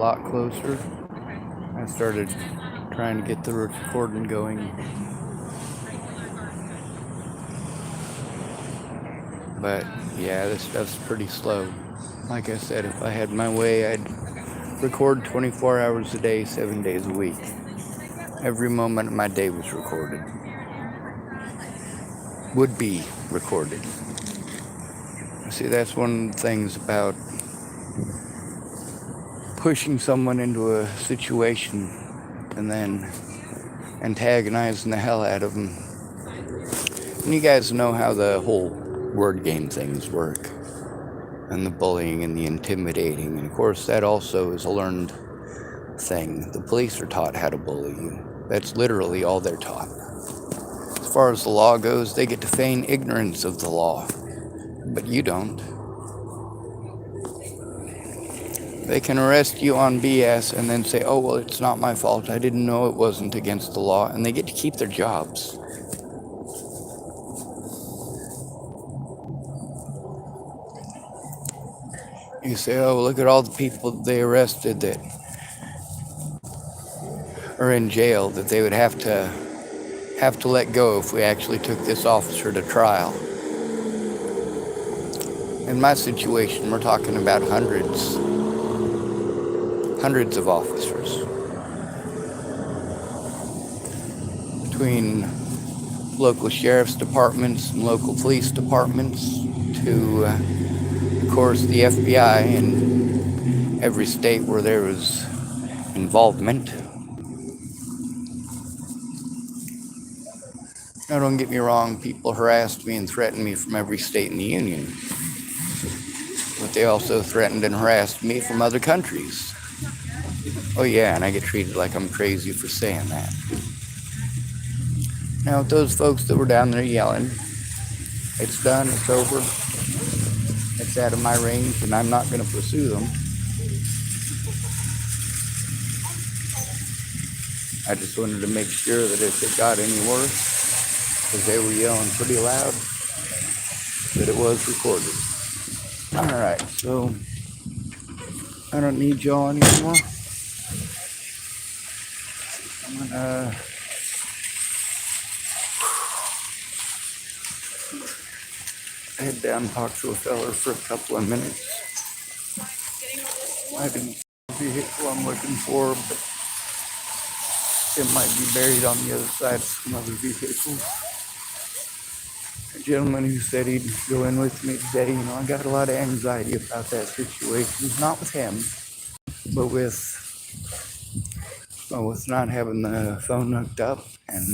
lot closer. I started trying to get the recording going. But yeah, this stuff's pretty slow. Like I said, if I had my way, I'd record 24 hours a day, 7 days a week. Every moment of my day was recorded. Would be recorded. See, that's one of the things about pushing someone into a situation and then antagonizing the hell out of them. And you guys know how the whole word game things work. And the bullying and the intimidating. And of course, that also is a learned thing. The police are taught how to bully you. That's literally all they're taught. As far as the law goes, they get to feign ignorance of the law. But you don't. They can arrest you on BS and then say, oh, well, it's not my fault. I didn't know it wasn't against the law. And they get to keep their jobs. You say, oh, look at all the people they arrested that are in jail that they would have to let go if we actually took this officer to trial. In my situation, we're talking about hundreds of officers. Between local sheriff's departments and local police departments to, of course, the FBI in every state where there was involvement. Now, don't get me wrong, people harassed me and threatened me from every state in the Union. But they also threatened and harassed me from other countries. Oh yeah, and I get treated like I'm crazy for saying that. Now, those folks that were down there yelling, it's done, it's over, it's out of my range, and I'm not going to pursue them. I just wanted to make sure that if it got any worse, because they were yelling pretty loud, that it was recorded. Alright, so I don't need y'all anymore. I'm gonna head down and talk to a feller for a couple of minutes. I didn't see the vehicle I'm looking for, but it might be buried on the other side of some other vehicles. A gentleman who said he'd go in with me today, I got a lot of anxiety about that situation. Not with him, but with not having the phone hooked up and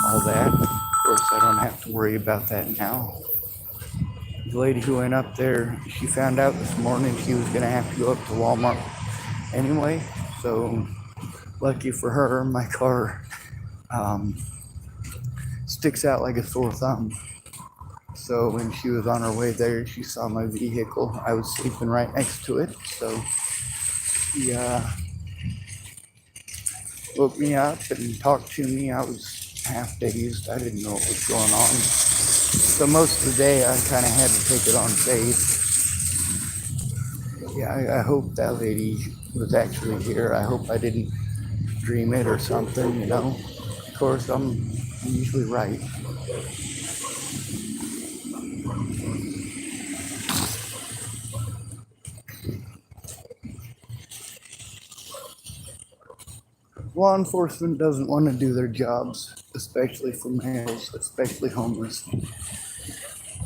all that. Of course, I don't have to worry about that now. The lady who went up there, she found out this morning she was going to have to go up to Walmart anyway. So, lucky for her, my car sticks out like a sore thumb. So when she was on her way there, she saw my vehicle. I was sleeping right next to it. So she woke me up and talked to me. I was half dazed. I didn't know what was going on. So most of the day, I kind of had to take it on faith. Yeah, I hope that lady was actually here. I hope I didn't dream it or something, Of course, I'm usually right. Law enforcement doesn't want to do their jobs, especially for males, especially homeless.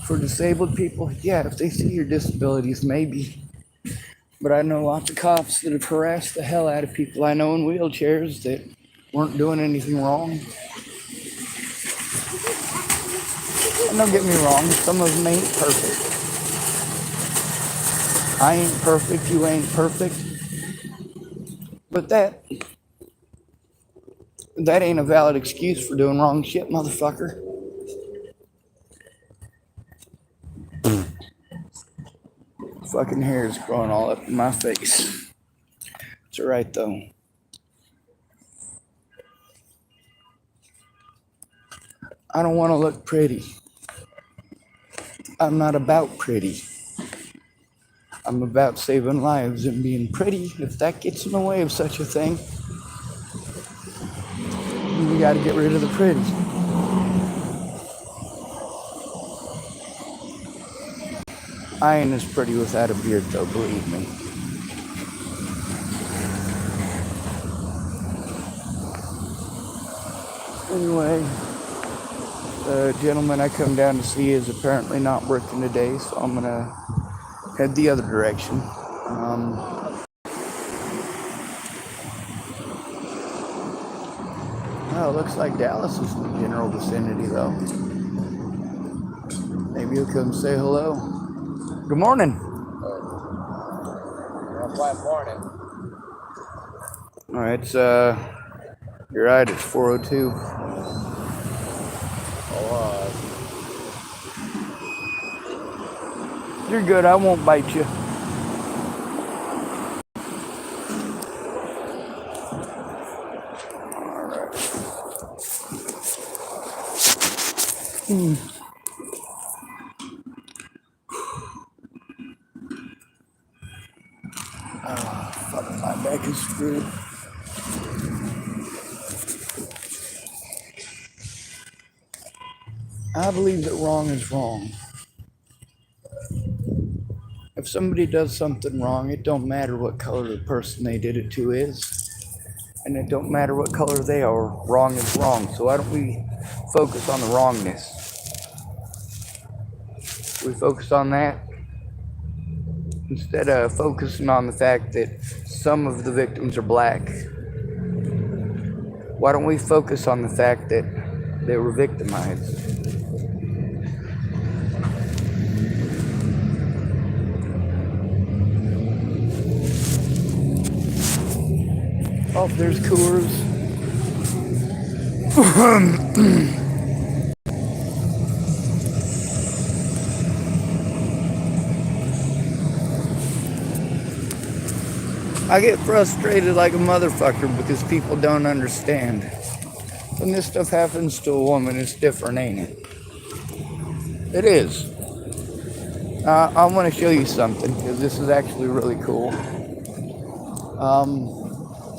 For disabled people, yeah, if they see your disabilities, maybe. But I know lots of cops that have harassed the hell out of people I know in wheelchairs that weren't doing anything wrong. And don't get me wrong, some of them ain't perfect. I ain't perfect, you ain't perfect. But that ain't a valid excuse for doing wrong shit, motherfucker. Fucking hair is growing all up in my face. It's alright though. I don't want to look pretty. I'm not about pretty. I'm about saving lives and being pretty. If that gets in the way of such a thing, we gotta get rid of the pretty. I ain't as pretty without a beard though, believe me. Anyway, the gentleman I come down to see is apparently not working today, so I'm gonna head the other direction. Well, it looks like Dallas is in the general vicinity though. Maybe he'll come say hello. Good morning. Morning. Alright, you're right, it's 4:02. You're good, I won't bite you. Alright. Oh, fuck, my back is screwed. I believe that wrong is wrong. If somebody does something wrong, it don't matter what color the person they did it to is. And it don't matter what color they are, wrong is wrong. So why don't we focus on the wrongness? We focus on that instead of focusing on the fact that some of the victims are black. Why don't we focus on the fact that they were victimized? Oh, there's Coors. I get frustrated like a motherfucker because people don't understand. When this stuff happens to a woman, it's different, ain't it? It is. I want to show you something because this is actually really cool.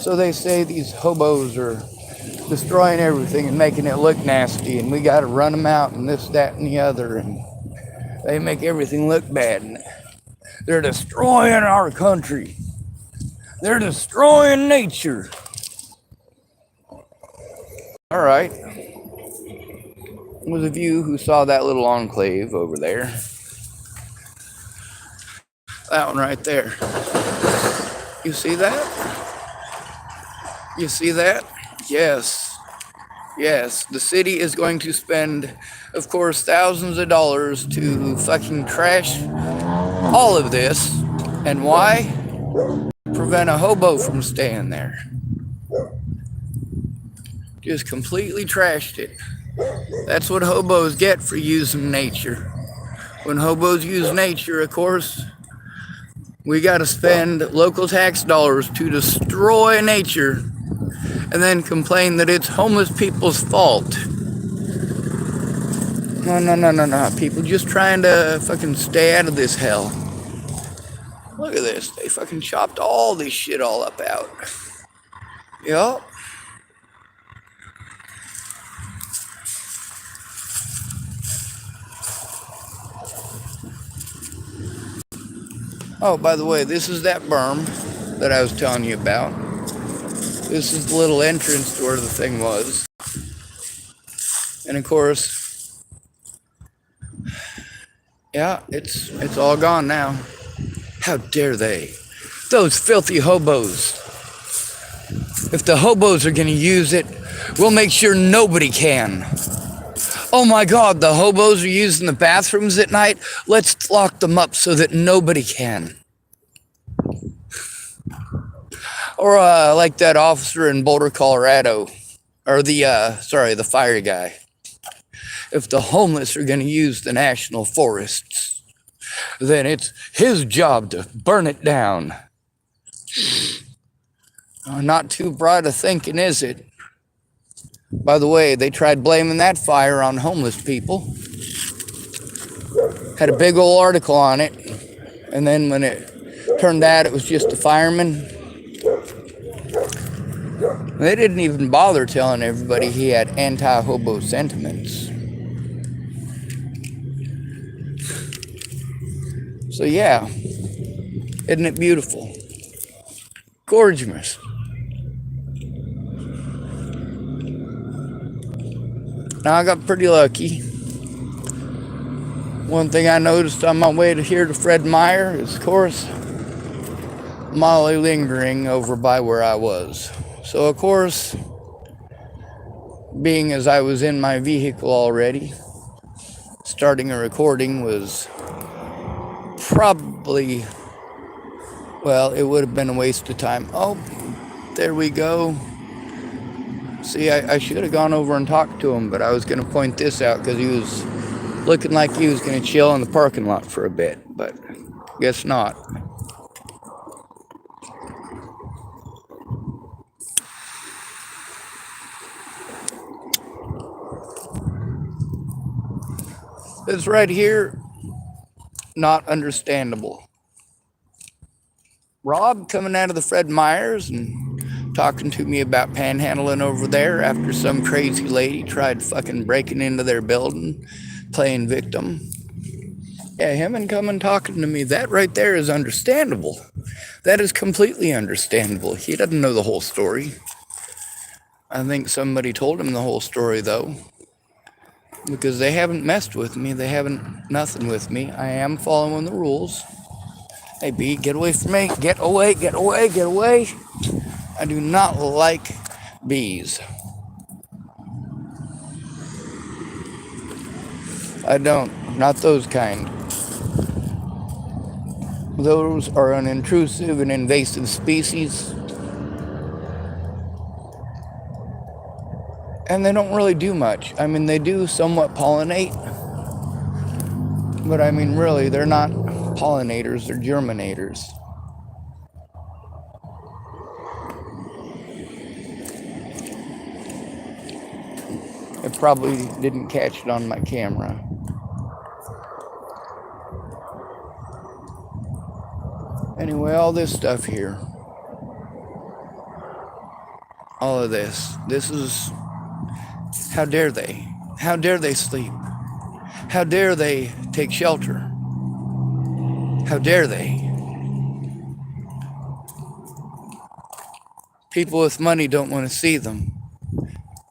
So they say these hobos are destroying everything and making it look nasty, and we got to run them out and this, that, and the other, and they make everything look bad. And they're destroying our country. They're destroying nature. All right. Those of you who saw that little enclave over there, that one right there. You see that? You see that? Yes. Yes. The city is going to spend, of course, thousands of dollars to fucking trash all of this. And why? Prevent a hobo from staying there. Just completely trashed it. That's what hobos get for using nature. When hobos use nature, of course, we got to spend local tax dollars to destroy nature and then complain that it's homeless people's fault. No. People just trying to fucking stay out of this hell. Look at this. They fucking chopped all this shit all up out. Yup. Oh, by the way, this is that berm that I was telling you about. This is the little entrance to where the thing was. And of course, yeah, it's all gone now. How dare they? Those filthy hobos. If the hobos are gonna use it, we'll make sure nobody can. Oh my God, the hobos are using the bathrooms at night. Let's lock them up so that nobody can. Or like that officer in Boulder, Colorado, or the fire guy. If the homeless are going to use the national forests, then it's his job to burn it down. Not too broad a thinking, is it? By the way, they tried blaming that fire on homeless people. Had a big old article on it. And then when it Turned out it was just a fireman. They didn't even bother telling everybody he had anti-hobo sentiments. So yeah, isn't it beautiful? Gorgeous. Now I got pretty lucky. One thing I noticed on my way to here to Fred Meyer is, of course, Molly lingering over by where I was. So of course, being as I was in my vehicle already, starting a recording was probably, well, it would have been a waste of time. Oh, there we go. See, I should have gone over and talked to him, but I was going to point this out because he was looking like he was going to chill in the parking lot for a bit, but guess not. This right here, not understandable. Rob coming out of the Fred Meyers and talking to me about panhandling over there after some crazy lady tried fucking breaking into their building, playing victim. Yeah, him and coming talking to me, that right there is understandable. That is completely understandable. He doesn't know the whole story. I think somebody told him the whole story, though. Because they haven't messed with me. They haven't nothing with me. I am following the rules. Hey, B, get away from me. Get away, get away, get away. I do not like bees. I don't. Not those kind. Those are an intrusive and invasive species. And they don't really do much. I mean, they do somewhat pollinate. But I mean, really, they're not pollinators, they're germinators. I probably didn't catch it on my camera. Anyway, all this stuff here. All of this. This is... How dare they? How dare they sleep? How dare they take shelter? How dare they? People with money don't want to see them.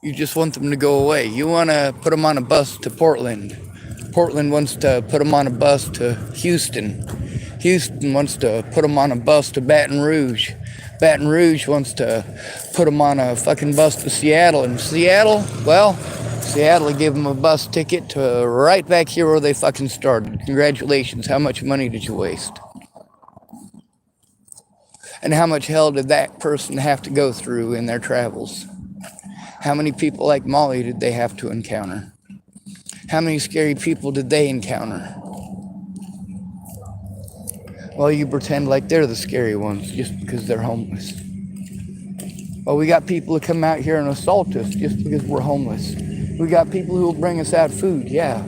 You just want them to go away. You want to put them on a bus to Portland. Portland wants to put them on a bus to Houston. Houston wants to put them on a bus to Baton Rouge. Baton Rouge wants to put them on a fucking bus to Seattle. And Seattle, well, Seattle will give them a bus ticket to right back here where they fucking started. Congratulations, how much money did you waste? And how much hell did that person have to go through in their travels? How many people like Molly did they have to encounter? How many scary people did they encounter? Well, you pretend like they're the scary ones just because they're homeless. Well, we got people who come out here and assault us just because we're homeless. We got people who will bring us out food, yeah.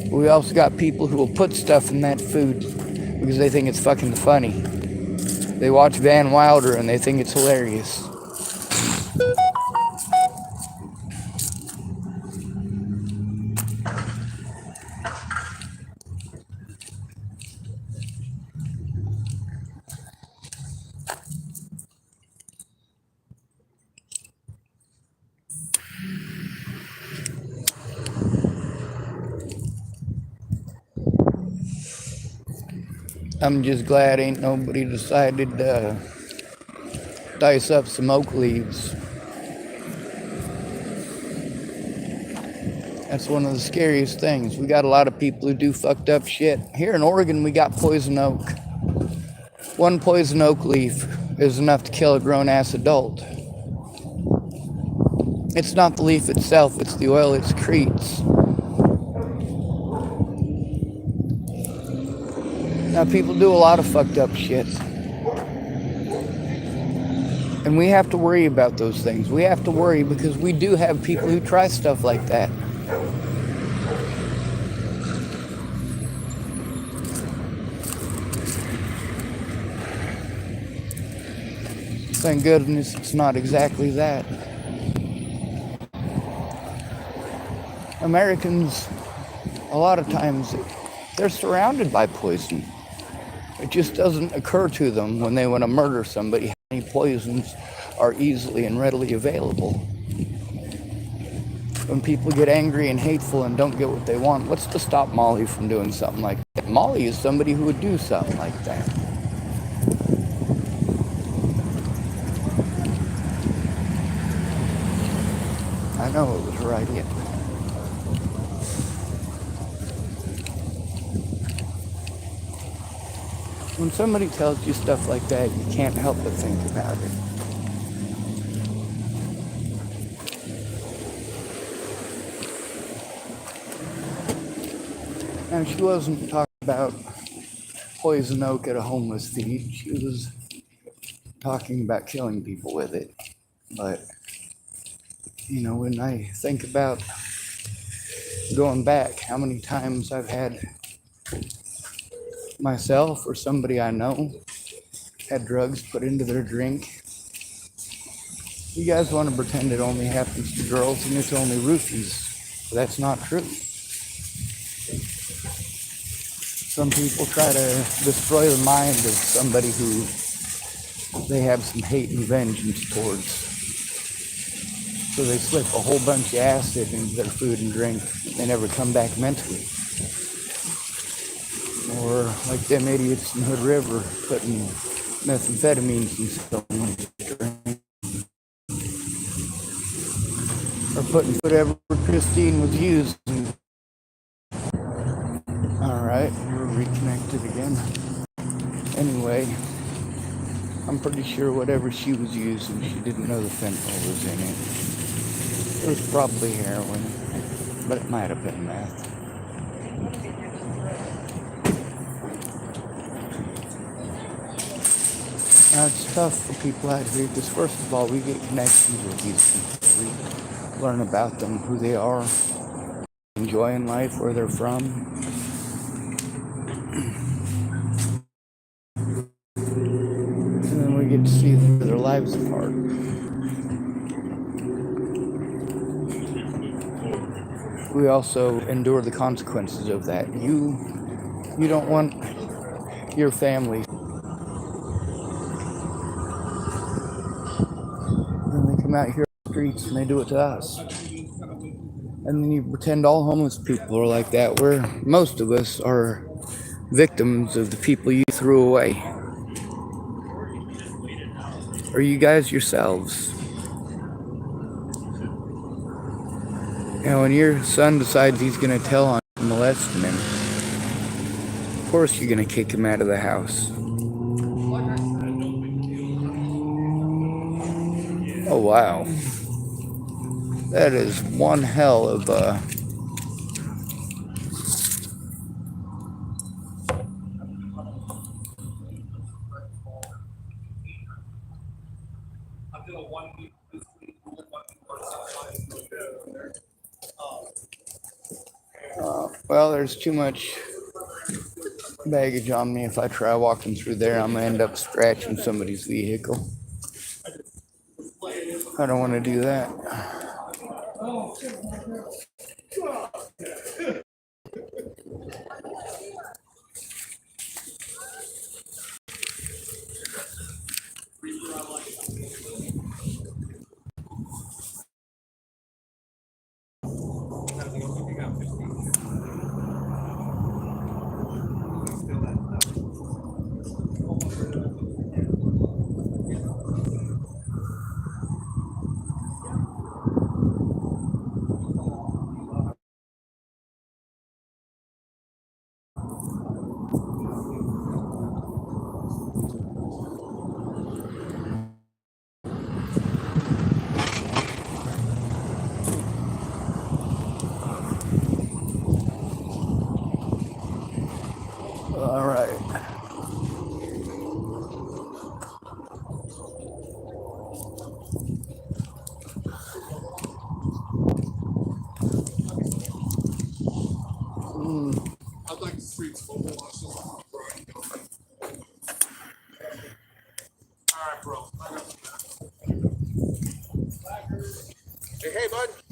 We also got people who will put stuff in that food because they think it's fucking funny. They watch Van Wilder and they think it's hilarious. I'm just glad ain't nobody decided to dice up some oak leaves. That's one of the scariest things. We got a lot of people who do fucked up shit. Here in Oregon, we got poison oak. One poison oak leaf is enough to kill a grown-ass adult. It's not the leaf itself, it's the oil it secretes. Now, people do a lot of fucked up shit. And we have to worry about those things. We have to worry because we do have people who try stuff like that. Thank goodness it's not exactly that. Americans, a lot of times, they're surrounded by poison. It just doesn't occur to them when they want to murder somebody how many poisons are easily and readily available. When people get angry and hateful and don't get what they want, what's to stop Molly from doing something like that? Molly is somebody who would do something like that. I know it was her idea. When somebody tells you stuff like that, you can't help but think about it. Now, she wasn't talking about poison oak at a homeless feed. She was talking about killing people with it. But, when I think about going back, how many times I've had myself or somebody I know had drugs put into their drink. You guys want to pretend it only happens to girls and it's only roofies. But that's not true. Some people try to destroy the mind of somebody who they have some hate and vengeance towards. So they slip a whole bunch of acid into their food and drink. They never come back mentally. Or like them idiots in Hood River putting methamphetamines in someone's drink. Or putting whatever Christine was using. Alright, we're reconnected again. Anyway, I'm pretty sure whatever she was using, she didn't know the fentanyl was in it. It was probably heroin, but it might have been meth. Now, it's tough for people out here because, first of all, we get connections with these people. We learn about them, who they are, enjoying life, where they're from. And then we get to see their lives apart. We also endure the consequences of that. You don't want your family. And they come out here on the streets and they do it to us. And then you pretend all homeless people are like that, where most of us are victims of the people you threw away. Or you guys yourselves. When your son decides he's going to tell on molesting him, of course you're going to kick him out of the house. Oh, wow. That is one hell of a... well, there's too much baggage on me. If I try walking through there, I'm going to end up scratching somebody's vehicle. I don't want to do that.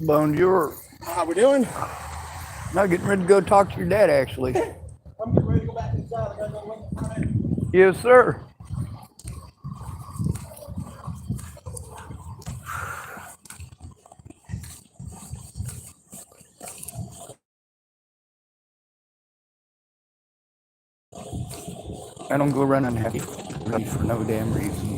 Bonjour. How we doing? Now getting ready to go talk to your dad, actually. I'm getting ready to go back inside. I gotta go wait for it. Yes, sir. I don't go running heavy for no damn reason.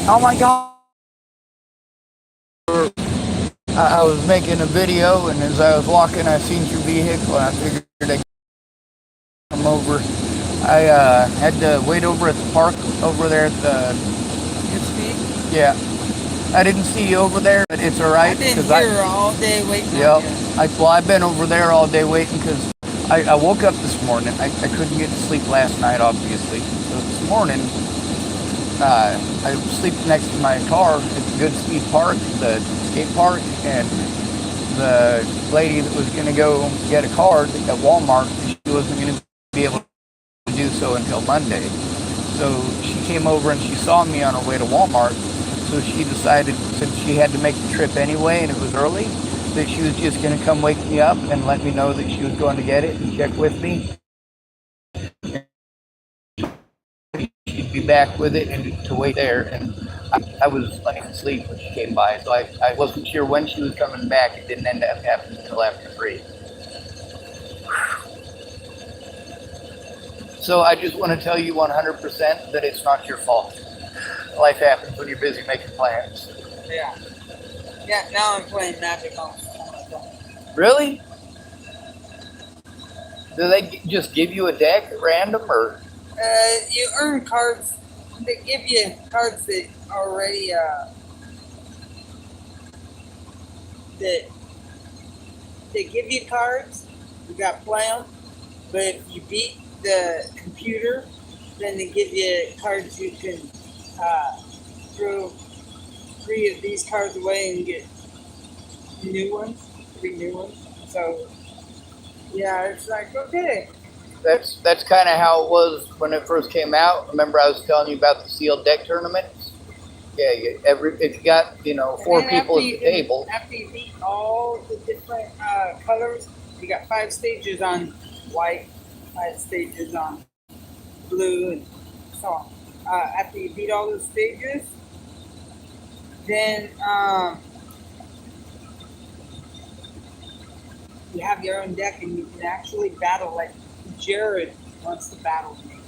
Oh my God. I was making a video, and as I was walking, I seen your vehicle, and I figured I'd come over. I had to wait over at the park over there at the. Yeah. I didn't see you over there, but it's all right. I've been here all day waiting on you. I've been over there all day waiting because I woke up this morning. I couldn't get to sleep last night, obviously. So this morning, I sleep next to my car at the Goodspeed Park, the skate park, and the lady that was going to go get a card at Walmart, she wasn't going to be able to do so until Monday. So she came over and she saw me on her way to Walmart. So she decided, since she had to make the trip anyway and it was early, that she was just going to come wake me up and let me know that she was going to get it and check with me. She'd be back with it and to wait there. And I was like asleep when she came by, so I wasn't sure when she was coming back. It didn't end up happening until after 3. So I just want to tell you 100% that it's not your fault. Life happens when you're busy making plans. Yeah. Yeah, now I'm playing Magic on my phone. Really? Do they just give you a deck at random, or? You earn cards. They give you cards that already, that they give you cards. You got to play them. But if you beat the computer, then they give you cards you can throw 3 of these cards away and get new ones, 3 new ones. So, yeah, it's like, okay. That's kind of how it was when it first came out. Remember, I was telling you about the sealed deck tournaments. Yeah, if you got 4 people at the table. After you beat all the different colors, you got 5 stages on white, 5 stages on blue, and so on. After you beat all those stages, then you have your own deck, and you can actually battle. Like Jared wants to battle me.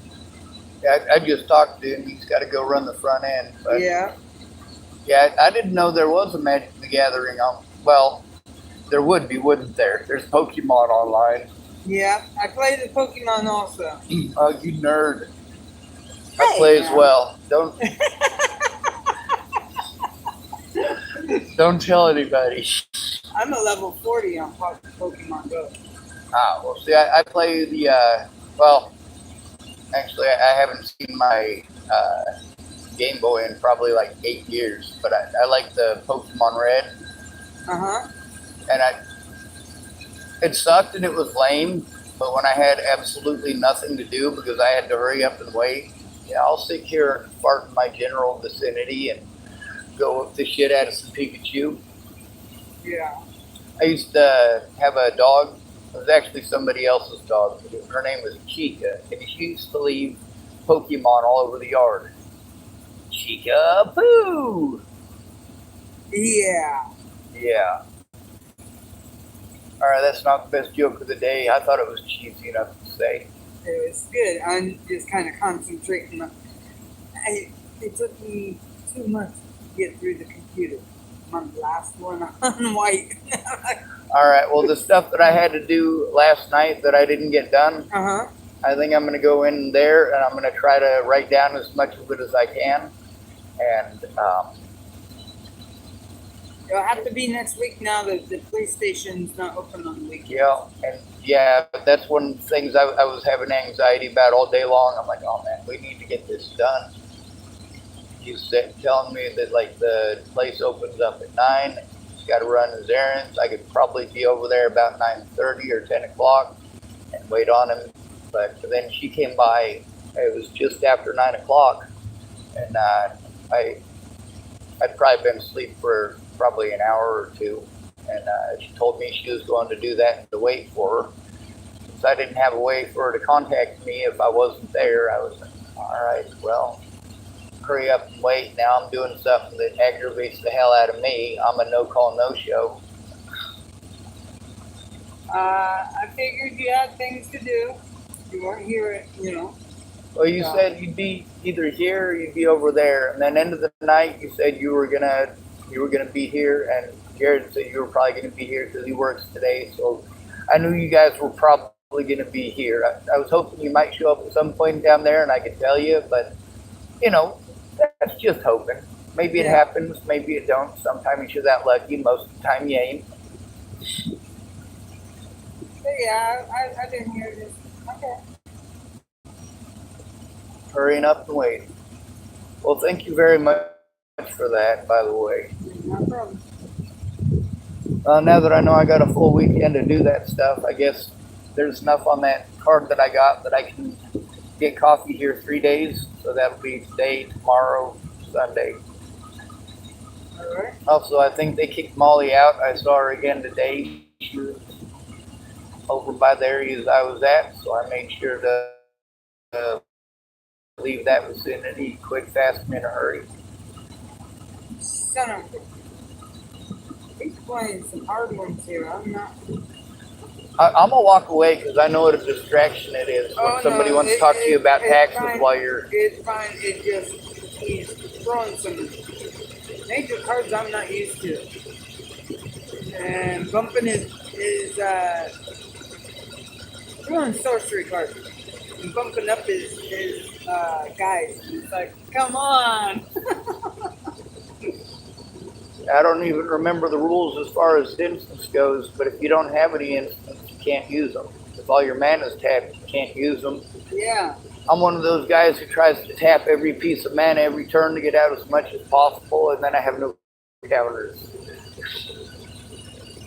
Yeah, I just talked to him. He's got to go run the front end. But Yeah. Yeah, I didn't know there was a Magic the Gathering on. Well, there would be, wouldn't there? There's Pokemon online. Yeah, I play the Pokemon also. Oh, you nerd. I play as well. Don't tell anybody. I'm a level 40 on Pokemon Go. Well, see, I play the, well, actually, I haven't seen my Game Boy in probably like 8 years, but I like the Pokemon Red. Uh-huh. And it sucked and it was lame, but when I had absolutely nothing to do because I had to hurry up and wait, I'll sit here and fart in my general vicinity and go whip the shit out of some Pikachu. Yeah. I used to have a dog. It was actually somebody else's dog. Her name was Chica, and she used to leave Pokemon all over the yard. Chica Poo! Yeah. Yeah. Alright, that's not the best joke of the day. I thought it was cheesy enough to say. It was good. I'm just kind of concentrating on. It took me 2 months to get through the computer. I'm the last one on white. Alright, well, the stuff that I had to do last night that I didn't get done, Uh-huh. I think I'm going to go in there and I'm going to try to write down as much of it as I can. And, It'll have to be next week now that the PlayStation's not open on the weekend. that's one of the things I was having anxiety about all day long. I'm like, oh man, we need to get this done. He said, telling me that like the place opens up at 9. He's got to run his errands. I could probably be over there about 9:30 or 10 o'clock and wait on him But then she came by. It was just after 9 o'clock, and I'd probably been asleep for probably an hour or two, and she told me she was going to do that and to wait for her. Since I didn't have a way for her to contact me if I wasn't there, I was like, all right, well, hurry up and wait. Now I'm doing something that aggravates the hell out of me. I'm a no-call, no-show. I figured you had things to do. You weren't here, Well, you said you'd be either here or you'd be over there, and then end of the night you said you were gonna be here, and Jared said you were probably gonna be here because he works today. So I knew you guys were probably gonna be here. I was hoping you might show up at some point down there, and I could tell you, but that's just hoping. Maybe it happens, maybe it don't. Sometimes you're that lucky. Most of the time you ain't. But yeah, I didn't hear this. Okay. Hurrying up and waiting. Well, thank you very much for that, by the way. No problem. Now that I know I got a full weekend to do that stuff, I guess there's enough on that card that I got that I can get coffee here 3 days. So that'll be today, tomorrow, Sunday. All right. Also, I think they kicked Molly out. I saw her again today. She was over by the areas I was at, so I made sure to leave that vicinity quick, fast, and in a hurry. Son of a... He's playing some hard ones here. I'm not... I'm gonna walk away because I know what a distraction it is when somebody wants to talk to you about taxes fine. while you're. It's fine. It just he's throwing some major cards I'm not used to, and bumping is throwing sorcery cards and bumping up his guys. It's like, come on. I don't even remember the rules as far as instance goes, but if you don't have any instance, you can't use them. If all your mana's tapped, you can't use them. Yeah. I'm one of those guys who tries to tap every piece of mana every turn to get out as much as possible, and then I have no counters.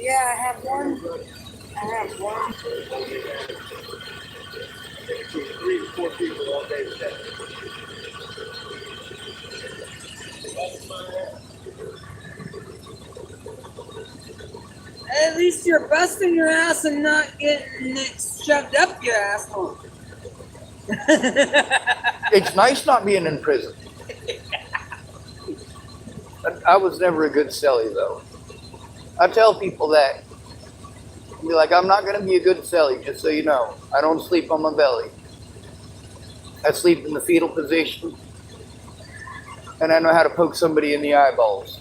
Yeah, I have one. Three to four people all day today. At least you're busting your ass and not getting it shoved up your asshole. It's nice not being in prison. I was never a good celly, though. I tell people that. Be like, I'm not going to be a good celly, just so you know. I don't sleep on my belly. I sleep in the fetal position. And I know how to poke somebody in the eyeballs.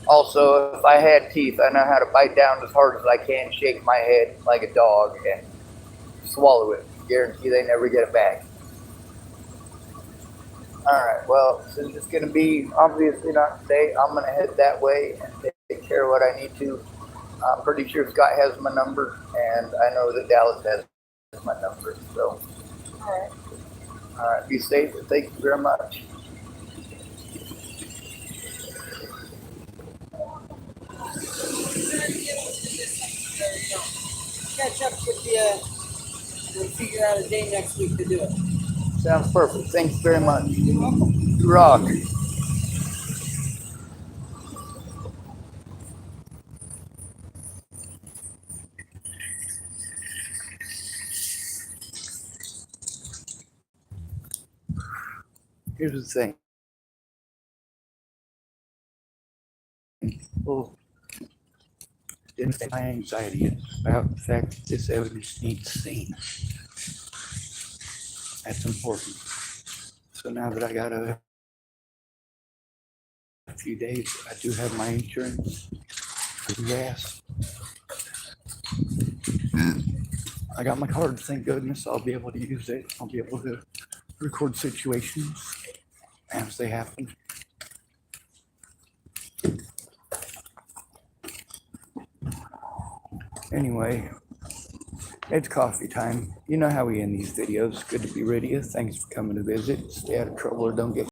Also, if I had teeth, I know how to bite down as hard as I can, shake my head like a dog, and swallow it. Guarantee they never get it back. Alright, well, since it's going to be obviously not today, I'm going to head that way and take care of what I need to. I'm pretty sure Scott has my number, and I know that Dallas has my number. So, alright, be safe, and thank you very much. Catch up with you. We'll figure out a day next week to do it. Sounds perfect. Thanks very much. You're welcome. You rock. Here's the thing. Well, my anxiety is about the fact that this evidence needs seen. That's important. So now that I got a few days, I do have my insurance for the gas. I got my card, thank goodness. I'll be able to use it. I'll be able to record situations as they happen. Anyway, it's coffee time. You know how we end these videos. Good to be with you. Thanks for coming to visit. Stay out of trouble or don't get